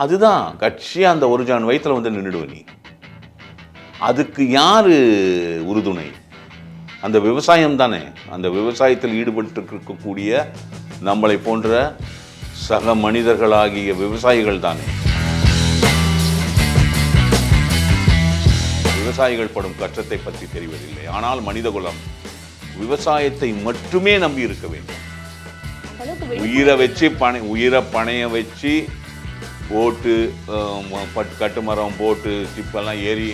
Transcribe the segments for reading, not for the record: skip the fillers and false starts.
அதுதான் கட்சியாக அந்த ஒரு ஜான் வயிற்றுல வந்து நின்றுடுவ நீ. அதுக்கு யார் உறுதுணை? அந்த விவசாயம் தானே. அந்த விவசாயத்தில் ஈடுபட்டு இருக்கக்கூடிய நம்மளை போன்ற சக மனிதர்களாகிய விவசாயிகள் தானே. விவசாயிகள் படும் கஷ்டத்தை பற்றி தெரிவதில்லை. ஆனால் மனிதகுலம் விவசாயத்தை மட்டுமே நம்பி இருக்க வேண்டும். உயிரை பணைய வச்சு போட்டு கட்டுமரம் போட்டு சிப்பெல்லாம் ஏறி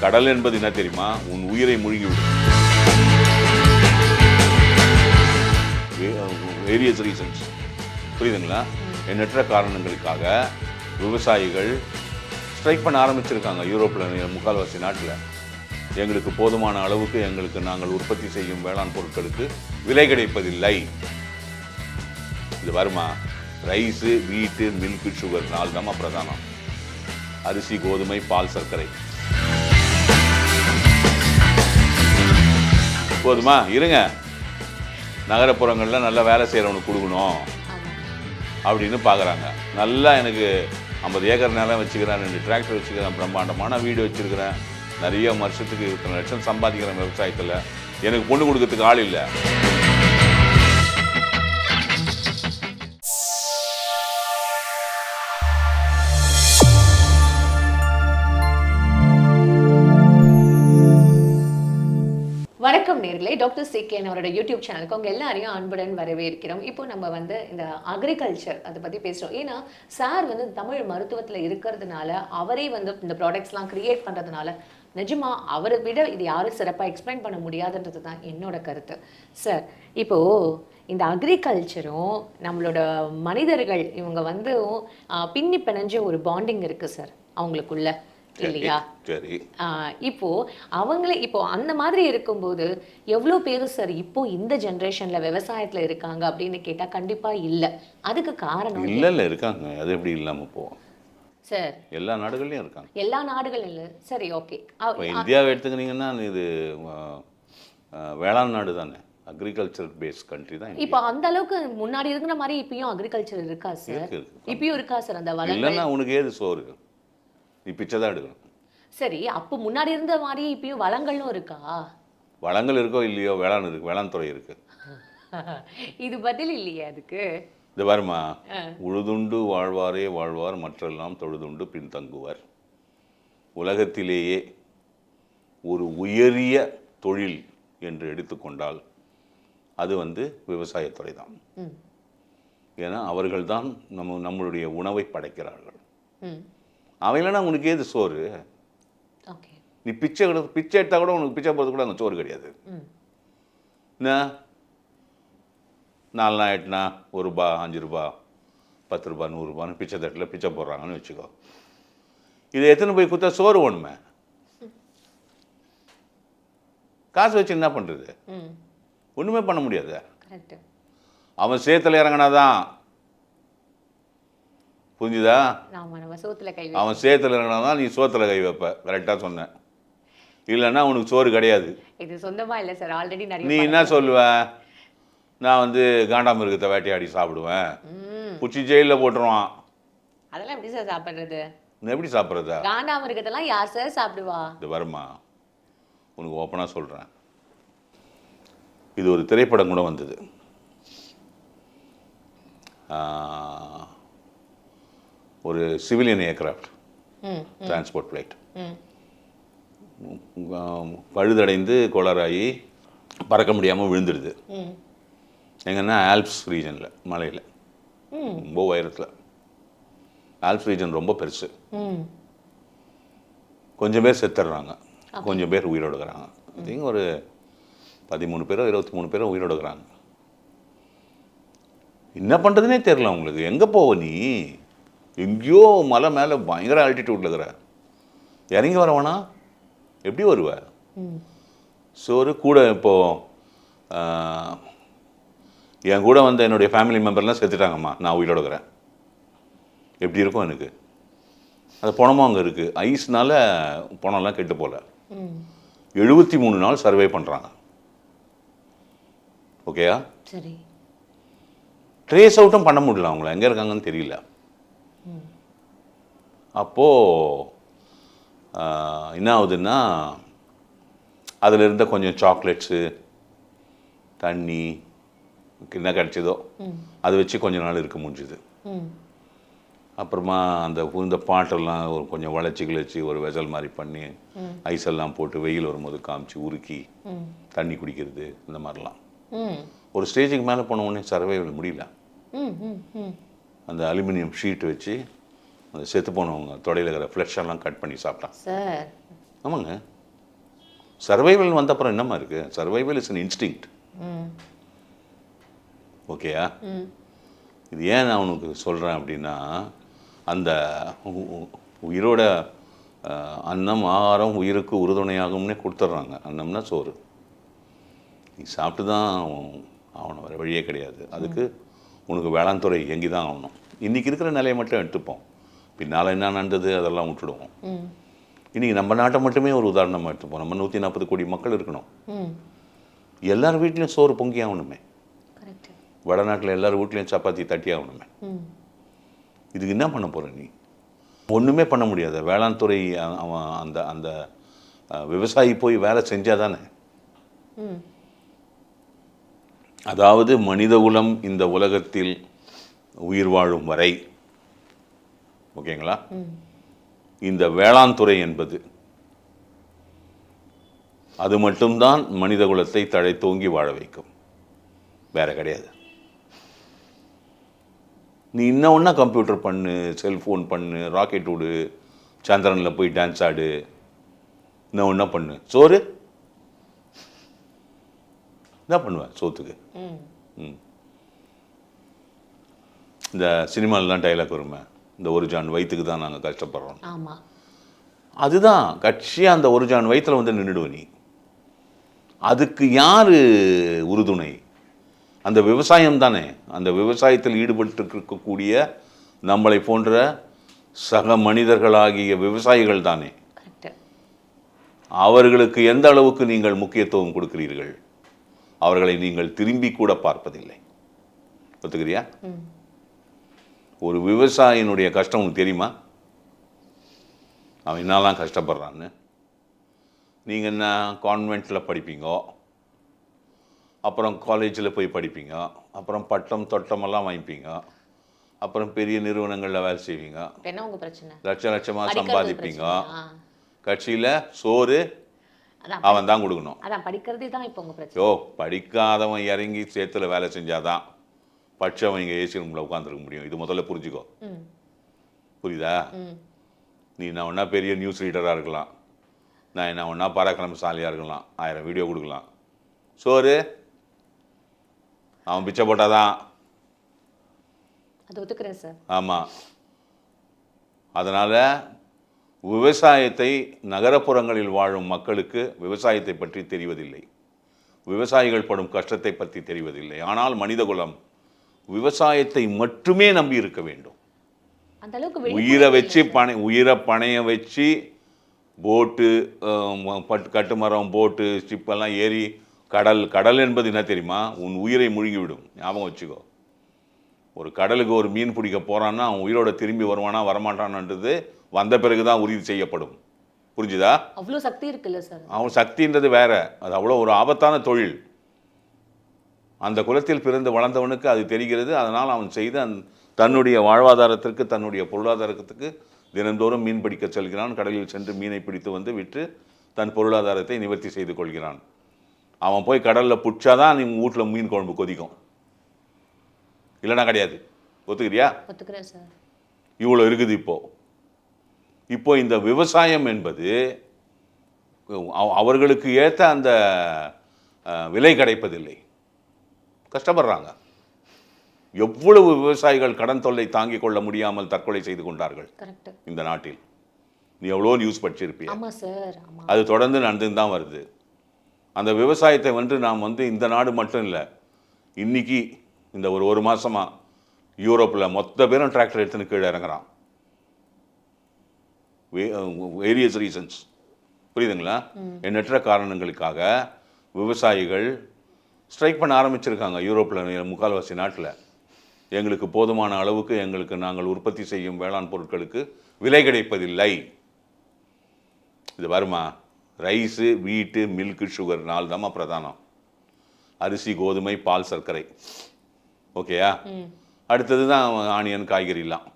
கடல் என்பது என்ன தெரியுமா? உன் உயிரை முழுகிவிடும். வேரியஸ் ரீசன்ஸ், புரியுதுங்களா? எண்ணற்ற காரணங்களுக்காக விவசாயிகள் ஸ்ட்ரைக் பண்ண ஆரம்பிச்சிருக்காங்க. யூரோப்பில் முக்கால்வாசி நாட்டில் எங்களுக்கு போதுமான அளவுக்கு நாங்கள் உற்பத்தி செய்யும் வேளாண் பொருட்களுக்கு விலை கிடைப்பதில்லை. இது வருமா? ரைஸு, வீட்டு, மில்க்கு, சுகர் 4 தான் பிரதானம். அரிசி, கோதுமை, பால், சர்க்கரை. போதுமா? இருங்க, நகரப்புறங்களில் நல்லா வேலை செய்கிறவனுக்கு கொடுக்கணும் அப்படின்னு பார்க்குறாங்க. நல்லா எனக்கு 50 ஏக்கர் நிலம் வச்சுக்கிறேன், 2 டிராக்டர் வச்சுக்கிறேன், பிரம்மாண்டமான வீடு வச்சுருக்கிறேன், நிறைய வருஷத்துக்கு 20 லட்சம் சம்பாதிக்கிறேன் விவசாயத்தில், எனக்கு பொண்ணு கொடுக்கறதுக்கு ஆள் இல்லை. வணக்கம் நேர்களே, டாக்டர் சி.கே. அவரோட யூடியூப் சேனலுக்கு அவங்க எல்லாரையும் அன்புடன் வரவேற்கிறோம். இப்போ நம்ம இந்த அக்ரிகல்ச்சர் அதை பற்றி பேசுகிறோம். ஏன்னா சார் தமிழ் மருத்துவத்தில் இருக்கிறதுனால, அவரே இந்த ப்ராடக்ட்ஸ்லாம் கிரியேட் பண்ணுறதுனால நிஜமா அவரை விட இது யாரும் சிறப்பாக எக்ஸ்பிளைன் பண்ண முடியாதுன்றது தான் என்னோட கருத்து. சார், இப்போது இந்த அக்ரிகல்ச்சரும் நம்மளோட மனிதர்கள் இவங்க பின்னி பிணைஞ்ச ஒரு பாண்டிங் இருக்குது சார் அவங்களுக்குள்ள, இல்லையா? சரி. இப்போ அந்த மாதிரி இருக்கும்போது எவ்வளோ பேர் சார் இப்போ இந்த ஜென்ரேஷன்ல விவசாயத்துல இருக்காங்க அப்படின்னு கேட்டா கண்டிப்பா இல்லை. அதுக்கு காரணம் இல்லை இருக்காங்க. அது எப்படி இல்லாம போவோம் சார்? எல்லா நாடுகள்லையும் இருக்காங்க. எல்லா நாடுகளும் இல்லை. சரி, ஓகே. இந்தியாவை எடுத்துக்கிட்டீங்கன்னா இது வேளாண் நாடு தானே, அக்ரிகல்ச்சர் பேஸ்ட் கண்ட்ரி தான். இப்போ அந்த அளவுக்கு முன்னாடி இருக்கிற மாதிரி இப்பயும் அக்ரிகல்ச்சர் இருக்கா சார்? இப்பயும் இருக்கா சார் அந்த வளம்? இல்லைன்னா உனக்கு ஏது சோறு? நீ பிச்சை தான் எடுக்கணும். சரி, அப்போ முன்னாடி இருந்த மாதிரி இப்பயும் வளங்களும் இருக்கா? வளங்கள் இருக்கோ இல்லையோ, வேளாண் துறை இருக்கு. இது பதில் இல்லையே அதுக்கு. இது வருமா? உழுதுண்டு வாழ்வாரே வாழ்வார், மற்றெல்லாம் தொழுதுண்டு பின்தங்குவார். உலகத்திலேயே ஒரு உயரிய தொழில் என்று எடுத்துக்கொண்டால் அது விவசாயத்துறை தான். ஏன்னா அவர்கள்தான் நம்மளுடைய உணவை படைக்கிறார்கள். அவையிலனா உனக்கு ஏது சோறு? நீ பிச்சை எடுத்தா கூட உனக்கு பிச்சை போகிறது கூட அந்த சோறு கிடையாது. என்ன 4 நாள் 8 நாள் 1 ரூபா 5 ரூபா 10 ரூபா 100 ரூபான்னு பிச்சை தட்டில் பிச்சை போடுறாங்கன்னு வச்சுக்கோ. இதை எத்தனை போய் குத்தா சோறு ஒண்ணுமே. காசு வச்சு என்ன பண்ணுறது? ஒன்றுமே பண்ண முடியாது. அவன் சேத்துல இறங்கினாதான், புரிஞ்சுதா? அவன் சேத்துல இறங்கினாதான் நீ சோத்துல கை வைப்ப. கரெக்டாக சொன்னேன். இல்லைன்னா உனக்கு சோறு கிடையாது. இது சொந்தமா இல்லை சார், ஆல்ரெடி நிறைய. நீ என்ன சொல்லுவ? நான் காண்டாமிருகத்தை வேட்டையாடி சாப்பிடுவேன், புச்சி ஜெயிலில் போட்டுருவான். அதெல்லாம் எப்படி சார் சாப்பிட்றது? எப்படி சாப்பிட்றதா? காண்டாமிருகத்தெல்லாம் யார் சார் சாப்பிடுவா? இது வருமா, உனக்கு ஓப்பனாக சொல்கிறேன். இது ஒரு திரைப்படம் கூட வந்தது. ஒரு சிவிலியன் ஏர்கிராஃப்ட் டிரான்ஸ்போர்ட் ஃப்ளைட் பழுதடைந்து கோளாறாகி பறக்க முடியாமல் விழுந்துடுது. எங்கன்னா ஆல்ப்ஸ் ரீஜனில், மலையில், ரொம்ப உயரத்தில். ஆல்ப்ஸ் ரீஜன் ரொம்ப பெருசு. கொஞ்சம் பேர் செத்துடுறாங்க, கொஞ்சம் பேர் உயிரோடுக்கிறாங்க. ஒரு 13 பேரோ 23 பேரோ உயிரோடுக்கிறாங்க. என்ன பண்ணுறதுனே தெரில உங்களுக்கு. எங்கே போவ நீ? எங்கேயோ மலை மேலே பயங்கர ஆல்டிடியூட்ல இருக்கிற, இறங்கி வரவனா எப்படி வருவ? சோறு கூட. இப்போது என் கூட என்னுடைய ஃபேமிலி மெம்பர்லாம் செத்துட்டாங்கம்மா, நான் உயிரோட இருக்கிறேன். எப்படி இருக்கும் எனக்கு? அந்த பணமும் அங்கே இருக்குது. ஐஸ்னால பணம்லாம் கெட்டு போகல. 73 நாள் சர்வே பண்ணுறாங்க. ஓகேயா? சரி. ட்ரேஸ் அவுட்டும் பண்ண முடியல. அவங்கள எங்கே இருக்காங்கன்னு தெரியல. அப்போது என்ன ஆகுதுன்னா அதில் இருந்த கொஞ்சம் சாக்லேட்ஸு தண்ணி என்ன கிடச்சிதோ அதை வச்சு கொஞ்ச நாள் இருக்க முடிஞ்சுது. அப்புறமா இந்த பாட்டெல்லாம் ஒரு கொஞ்சம் வளைச்சி கிளச்சி ஒரு வெசல் மாதிரி பண்ணி ஐஸெல்லாம் போட்டு வெயில் வரும்போது காமிச்சு உருக்கி தண்ணி குடிக்கிறது இந்த மாதிரிலாம். ஒரு ஸ்டேஜுக்கு மேலே போன உடனே சர்வைவல் முடியல. அந்த அலுமினியம் ஷீட் வச்சு அந்த செத்து போனவங்க தொடையில் இருக்கிற ஃப்ளெஷெல்லாம் கட் பண்ணி சாப்பிட்டான். ஆமாங்க, சர்வைவல் வந்த அப்புறம் என்னம்மா இருக்குது? Survival is an instinct. ஓகேயா? இது ஏன் நான் உனக்கு சொல்கிறேன் அப்படின்னா, அந்த உயிரோட அன்னம் ஆகாரம் உயிருக்கு உறுதுணையாகும்னே கொடுத்துட்றாங்க. அன்னம்னா சோறு, நீ சாப்பிட்டு தான் ஆகணும், வேறு வழியே கிடையாது. அதுக்கு உனக்கு வேளாண் துறை இயங்கி தான் ஆகணும். இன்றைக்கி இருக்கிற நிலையை மட்டும் எடுத்துப்போம், பின்னால் என்ன நடந்தது அதெல்லாம் விட்டுடுவோம். இன்றைக்கி நம்ம நாட்டை மட்டுமே ஒரு உதாரணமாக எடுத்துப்போம். நம்ம 140 கோடி மக்கள் இருக்கணும், எல்லார் வீட்லேயும் சோறு பொங்கி ஆகணுமே. வடநாட்டில் எல்லார் வீட்லேயும் சப்பாத்தி தட்டி ஆகணுமே. இதுக்கு என்ன பண்ண போகிற நீ? ஒன்றுமே பண்ண முடியாது. வேளாண் துறை அவன் அந்த அந்த விவசாயி போய் வேலை செஞ்சால் தானே. அதாவது மனித குலம் இந்த உலகத்தில் உயிர் வாழும் வரை, ஓகேங்களா, இந்த வேளாண் துறை என்பது அது மட்டும்தான் மனித குலத்தை தழைத்தோங்கி வாழ வைக்கும், வேற கிடையாது. நீ இன்னும் ஒன்றா கம்ப்யூட்டர் பண்ணு, செல்ஃபோன் பண்ணு, ராக்கெட் விடு, சந்திரனில் போய் டான்ஸ் ஆடு, இன்னும் ஒன்றா பண்ணு, சோறு என்ன பண்ணுவேன் சோத்துக்கு? இந்த சினிமாலெலாம் டைலாக் வருமே, இந்த ஒரு ஜான் வயிற்றுக்கு தான் நாங்கள் கஷ்டப்படுறோம். அதுதான் கட்சியாக அந்த ஒரு ஜான் வயிற்றில் வந்து நின்றுடுவ நீ. அதுக்கு யார் உறுதுணை? அந்த விவசாயம் தானே. அந்த விவசாயத்தில் ஈடுபட்டு இருக்கக்கூடிய நம்மளை போன்ற சக மனிதர்களாகிய விவசாயிகள் தானே. அவர்களுக்கு எந்த அளவுக்கு நீங்கள் முக்கியத்துவம் கொடுக்கிறீர்கள்? அவர்களை நீங்கள் திரும்பி கூட பார்ப்பதில்லை. ஒத்துக்கிறியா? ஒரு விவசாயினுடைய கஷ்டம் உனக்கு தெரியுமா? அவன் என்னெல்லாம் கஷ்டப்படுறான்னு. நீங்கள் என்ன கான்வென்ட்டில் படிப்பீங்க, அப்புறம் காலேஜில் போய் படிப்பீங்க, அப்புறம் பட்டம் தொட்டமெல்லாம் வாங்கிப்பீங்க, அப்புறம் பெரிய நிறுவனங்களில் வேலை செய்வீங்க, லட்ச லட்சமாக சம்பாதிப்பீங்க. கட்சியில் சோறு அவன் தான் கொடுக்கணும். யோ, படிக்காதவன் இறங்கி சேத்துல வேலை செஞ்சாதான் படித்தவன் இங்கே ஏசி ரூமில் உட்காந்துருக்க முடியும். இது முதல்ல புரிஞ்சுக்கோ. புரியுதா? நீ நான் ஒன்றா பெரிய நியூஸ் ரீடராக இருக்கலாம், நான் என்ன ஒன்றா பராக்கிரமசாலியாக இருக்கலாம், 1000 வீடியோ கொடுக்கலாம், சோறு அவன் பிச்சை போட்டாதான். ஆமாம். அதனால் விவசாயத்தை, நகரப்புறங்களில் வாழும் மக்களுக்கு விவசாயத்தை பற்றி தெரிவதில்லை, விவசாயிகள் படும் கஷ்டத்தை பற்றி தெரிவதில்லை. ஆனால் மனிதகுலம் விவசாயத்தை மட்டுமே நம்பி இருக்க வேண்டும். உயிரை பணைய வச்சு போட்டு, கட்டுமரம், போட்டு, ஷிப்பெல்லாம் ஏறி கடல் என்பது என்ன தெரியுமா? உன் உயிரை முழுங்கிவிடும். ஞாபகம் வச்சுக்கோ. ஒரு கடலுக்கு ஒரு மீன் பிடிக்க போகிறான்னா அவன் உயிரோட திரும்பி வருவானா வரமாட்டான்ன்றது வந்த பிறகு தான் உறுதி செய்யப்படும். புரிஞ்சுதா? அவ்வளோ சக்தி இருக்குல்ல சார். அவன் சக்தின்றது வேற, அது அவ்வளோ ஒரு ஆபத்தான தொழில். அந்த குலத்தில் பிறந்து வளர்ந்தவனுக்கு அது தெரிகிறது. அதனால் அவன் செய்த தன்னுடைய வாழ்வாதாரத்திற்கு, தன்னுடைய பொருளாதாரத்துக்கு தினந்தோறும் மீன் பிடிக்க செல்கிறான். கடலில் சென்று மீனை பிடித்து வந்து விற்று தன் பொருளாதாரத்தை நிவர்த்தி செய்து கொள்கிறான். அவன் போய் கடலில் பிடிச்சாதான் நீ வீட்டில் மீன் குழம்பு கொதிக்கும், இல்லைனா கிடையாது. ஒத்துக்கிறியா? ஒத்துக்கிறேன் சார். இவ்வளோ இருக்குது. இப்போ இந்த விவசாயம் என்பது அவர்களுக்கு ஏற்ற அந்த விலை கிடைப்பதில்லை, கஷ்டப்படுறாங்க. எவ்வளவு விவசாயிகள் கடன் தொல்லை தாங்கிக் கொள்ள முடியாமல் தற்கொலை செய்து கொண்டார்கள் இந்த நாட்டில். நீ எவ்வளோ நியூஸ் படிச்சிருப்பிய. அது தொடர்ந்து நடந்து தான் வருது. அந்த விவசாயத்தை நாம் இந்த நாடு மட்டும் இல்லை, இன்னைக்கு இந்த ஒரு மாதமாக யூரோப்பில் மொத்த பேரும் டிராக்டர் எடுத்துன்னு கீழே இறங்குறான். வேரியஸ் ரீசன்ஸ், புரியுதுங்களா? எண்ணற்ற காரணங்களுக்காக விவசாயிகள் ஸ்ட்ரைக் பண்ண ஆரம்பிச்சிருக்காங்க யூரோப்பில், முக்கால்வாசி நாட்டில். எங்களுக்கு போதுமான அளவுக்கு நாங்கள் உற்பத்தி செய்யும் வேளாண் பொருட்களுக்கு விலை கிடைப்பதில்லை. இது வருமா? ரைஸு, வீட்டு, மில்க்கு, சுகர் 4 தாம்மா பிரதானம். அரிசி, கோதுமை, பால், சர்க்கரை. ஓகேயா? அடுத்தது தான் ஆனியன், காய்கறிலாம்.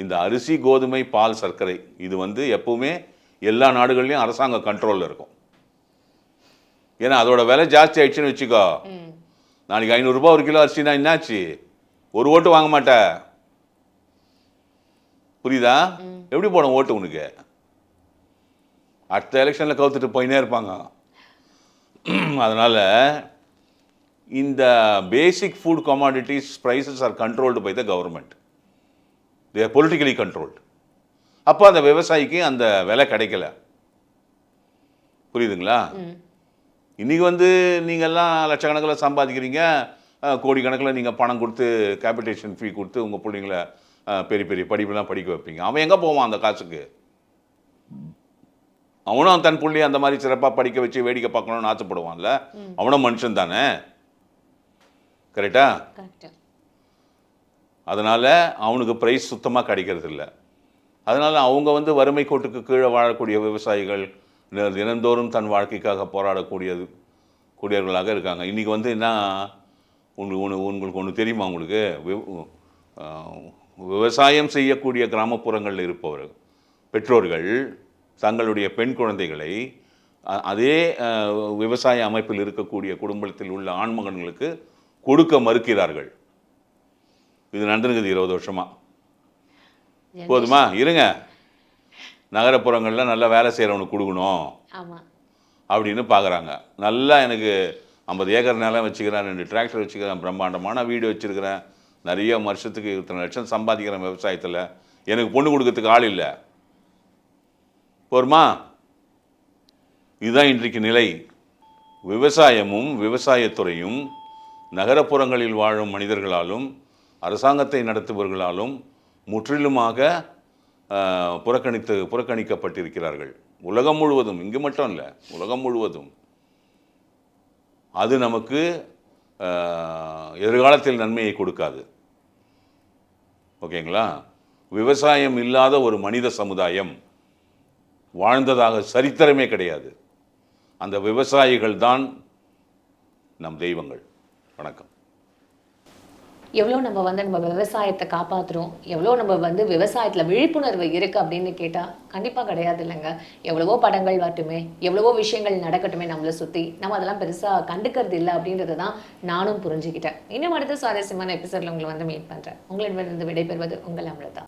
இந்த அரிசி, கோதுமை, பால், சர்க்கரை இது எப்பவுமே எல்லா நாடுகள்லையும் அரசாங்க கண்ட்ரோலில் இருக்கும். ஏன்னா அதோட விலை ஜாஸ்தி ஆயிடுச்சுன்னு வச்சுக்கோ, நாளைக்கு 500 ரூபாய் 1 கிலோ அரிசினா என்னாச்சு? ஒரு ஓட்டு வாங்க மாட்ட. புரியுதா? எப்படி போடும் ஓட்டு உனக்கு? அடுத்த எலெக்ஷனில் கவுத்துட்டு போயினே இருப்பாங்க. அதனால் இந்த basic food commodities prices are controlled by the government. They are politically controlled. அப்போ அந்த விவசாயிக்கு அந்த விலை கிடைக்கல. புரியுதுங்களா? இன்றைக்கி நீங்கள்லாம் லட்சக்கணக்கில் சம்பாதிக்கிறீங்க, கோடிக்கணக்கில் நீங்கள் பணம் கொடுத்து கேபிட்டேஷன் ஃபீ கொடுத்து உங்கள் பிள்ளைங்கள பெரிய பெரிய படிப்பெல்லாம் படிக்க வைப்பீங்க. அவன் எங்கே போவான் அந்த காசுக்கு? அவனும் தன் புள்ளி அந்த மாதிரி சிறப்பாக படிக்க வச்சு வேடிக்கை பார்க்கணும்னு ஆசைப்படுவான்ல. அவனும் மனுஷன் தானே. கரெக்டா? அதனால் அவனுக்கு ப்ரைஸ் சுத்தமாக கிடைக்கிறது இல்லை. அதனால் அவங்க வறுமை கோட்டுக்கு கீழே வாழக்கூடிய விவசாயிகள் தினந்தோறும் தன் வாழ்க்கைக்காக கூடியவர்களாக இருக்காங்க. இன்றைக்கி என்ன உங்களுக்கு ஒன்று தெரியுமா? உங்களுக்கு விவசாயம் செய்யக்கூடிய கிராமப்புறங்களில் இருப்பவர்கள் பெற்றோர்கள் தங்களுடைய பெண் குழந்தைகளை அதே விவசாய அமைப்பில் இருக்கக்கூடிய குடும்பத்தில் உள்ள ஆண்மகன்களுக்கு கொடுக்க மறுக்கிறார்கள். இது நடந்துருக்குது 20 வருஷமாக. போதுமா? இருங்க, நகரப்புறங்களில் நல்லா வேலை செய்கிறவனுக்கு கொடுக்கணும் அப்படின்னு பார்க்குறாங்க. நல்லா எனக்கு 50 ஏக்கர் நிலம் வச்சுக்கிறேன், 2 டிராக்டர் வச்சுக்கிறேன், பிரம்மாண்டமான வீடு வச்சுருக்கிறேன், நிறைய வருஷத்துக்கு 20 லட்சம் சம்பாதிக்கிறேன் விவசாயத்தில், எனக்கு பொண்ணு கொடுக்கறதுக்கு ஆள் இல்லை. போருமா? இதுதான் இன்றைக்கு நிலை. விவசாயமும் விவசாயத்துறையும் நகரப்புறங்களில் வாழும் மனிதர்களாலும் அரசாங்கத்தை நடத்துபவர்களாலும் முற்றிலுமாக புறக்கணிக்கப்பட்டிருக்கிறார்கள். உலகம் முழுவதும், இங்கு மட்டும் இல்லை, உலகம் முழுவதும். அது நமக்கு எதிர்காலத்தில் நன்மையை கொடுக்காது. ஓகேங்களா? விவசாயம் இல்லாத ஒரு மனித சமுதாயம் வாழ்ந்ததாக சரித்திரமே கிடையாது. அந்த விவசாயிகள் தான் நம் தெய்வங்கள். வணக்கம். எவ்வளோ நம்ம விவசாயத்தை காப்பாற்றுறோம், எவ்வளோ நம்ம விவசாயத்தில் விழிப்புணர்வு இருக்குது அப்படின்னு கேட்டால் கண்டிப்பாக கிடையாது இல்லைங்க. எவ்வளவோ படங்கள் வரட்டுமே, எவ்வளவோ விஷயங்கள் நடக்கட்டுமே நம்மளை சுற்றி, நம்ம அதெல்லாம் பெருசாக கண்டுக்கிறது இல்லை அப்படின்றது தான் நானும் புரிஞ்சுக்கிட்டேன். இன்னும் அடுத்த சுவாரஸ்யமான எபிசோடில் உங்களை மீட் பண்ணுறேன். உங்களிடமிருந்து விடைபெறுவது உங்கள் அமிர்தா.